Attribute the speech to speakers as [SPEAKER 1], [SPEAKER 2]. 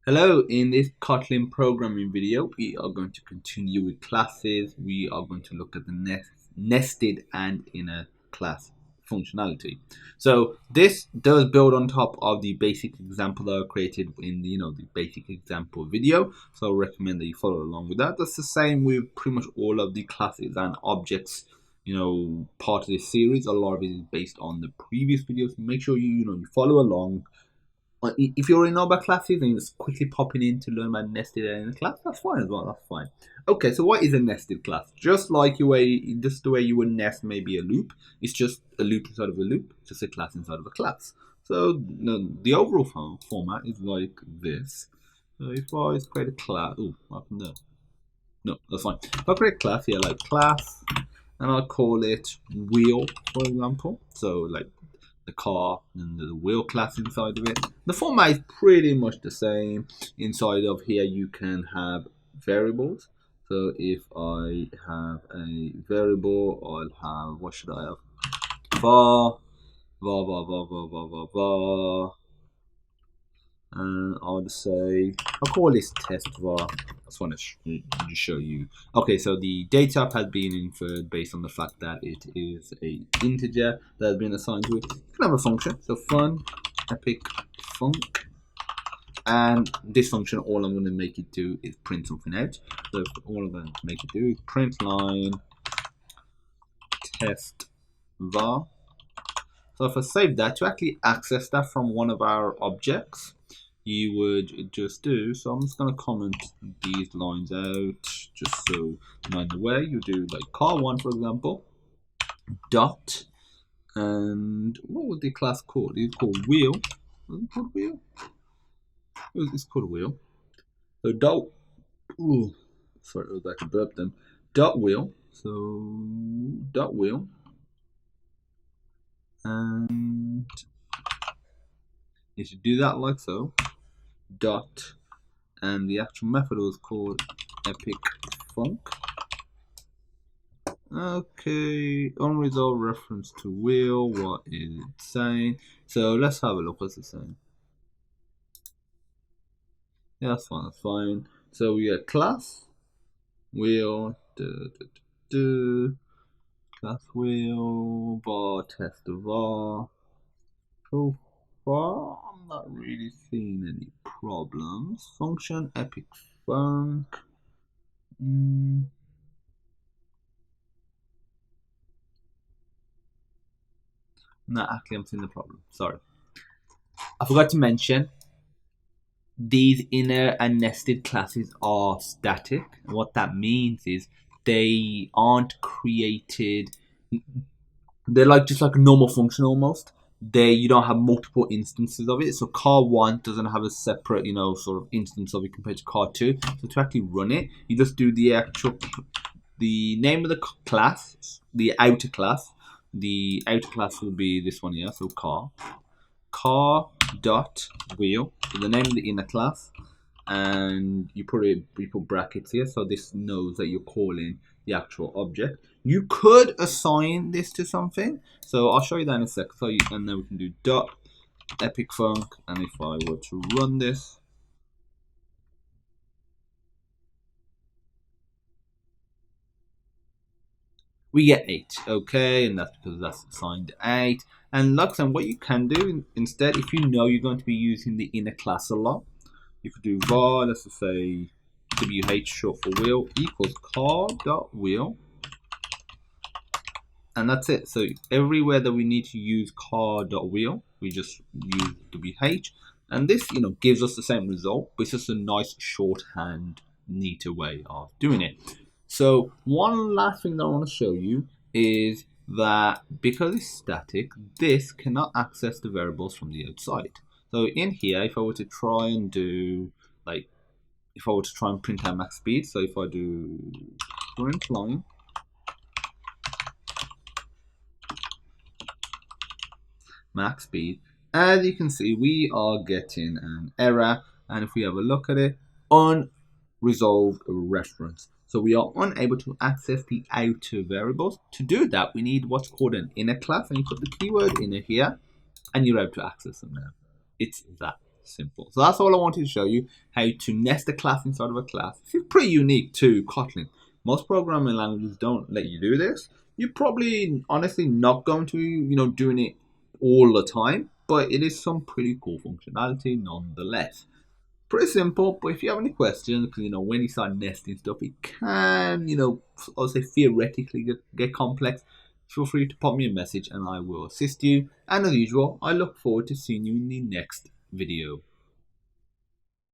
[SPEAKER 1] Hello, in this Kotlin programming video, we are going to continue with classes. We are going to look at the nested and inner class functionality. So this does build on top of the basic example that I created in the basic example video. So I recommend that you follow along with that. That's the same with pretty much all of the classes and objects. Part of this series. A lot of it is based on the previous videos. Make sure you follow along. If you're in other classes and you're just quickly popping in to learn about nested in a class, that's fine as well. That's fine. Okay, so what is a nested class? Just like the way you would nest maybe a loop, it's just a loop inside of a loop, just a class inside of a class. So the overall format is like this. So if I create a class, what happened there? No, that's fine. If I create a class here, like class, and I'll call it wheel, for example. So like the car and the wheel class inside of it. The format is pretty much the same. Inside of here you can have variables. So if I have a variable, I'll have, what should I have? var, and I'll just say, I'll call this test var. I just want to show you. Okay, so the data type has been inferred based on the fact that it is a integer that has been assigned to it. You can have a function, so fun epic func, and this function, all I'm going to make it do is print something out. So all I'm going to make it do is print line test var. So if I save that, to actually access that from one of our objects, you would just do, so I'm just going to comment these lines out just so you know the way. You do like car1, for example, dot, and what was the class called? It's called wheel. Was it called wheel? It's called wheel. So dot, sorry, I was like a burp then. Dot wheel, so dot wheel, and you should do that like so. Dot, and the actual method was called epic func. Okay, unresolved reference to wheel. What is it saying? So let's have a look. What's it saying? Yeah, that's fine. That's fine. So we get class wheel, class wheel var test var. So far, I'm not really seeing any problems. Function epic func. No, actually, I'm seeing the problem. Sorry. I forgot to mention, these inner and nested classes are static. And what that means is they aren't created. They're just like a normal function almost. You don't have multiple instances of it. So car1 doesn't have a separate, sort of instance of it compared to car2. So to actually run it, you just do the name of the class, the outer class. The outer class will be this one here, so car dot wheel, so the name of the inner class, and you put brackets here, so this knows that you're calling the actual object. You could assign this to something, so I'll show you that in a sec. And then we can do dot epic func, and if I were to run this, we get 8, okay, and that's because that's assigned 8. And like I said, what you can do instead, if you know you're going to be using the inner class a lot, you could do var, let's just say wh short for wheel equals car.wheel, and that's it. So everywhere that we need to use car.wheel, we just use wh, and this gives us the same result, but it's just a nice shorthand, neater way of doing it. So one last thing that I want to show you is that because it's static, this cannot access the variables from the outside. So in here, if I were to try and do, if I were to try and print out max speed, so if I do print line max speed, as you can see, we are getting an error. And if we have a look at it, unresolved reference. So we are unable to access the outer variables. To do that, we need what's called an inner class, and you put the keyword inner here, and you're able to access them now. It's that simple. So that's all I wanted to show you, how to nest a class inside of a class. It's pretty unique to Kotlin. Most programming languages don't let you do this. You're probably honestly not going to be, doing it all the time, but it is some pretty cool functionality nonetheless. Pretty simple, but if you have any questions, because when you start nesting stuff, it can, I'll say theoretically get complex. Feel free to pop me a message and I will assist you. And as usual, I look forward to seeing you in the next video.